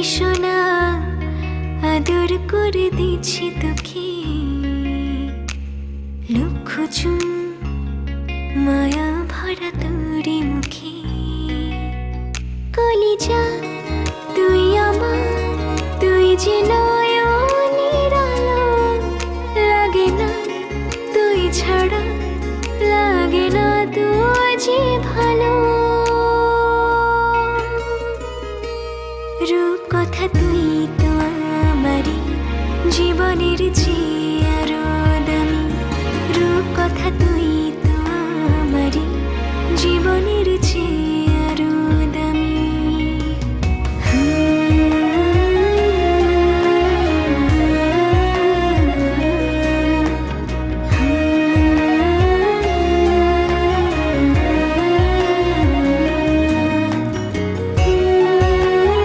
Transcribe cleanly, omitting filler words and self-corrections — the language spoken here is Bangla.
সোনা আদর করে দিচ্ছি তোকে লক্ষ চুম মায়া ভরা তোরে মুখে কলিজা তুই আমার তুই যে নয়নের আলো লাগে না তুই ছাড়া লাগে না তুই যে ভালো রূপ কথা তুই তো আমারই জীবনের চেয়ে আরো দামি রূপ কথা তুই তো আমারই জীবনের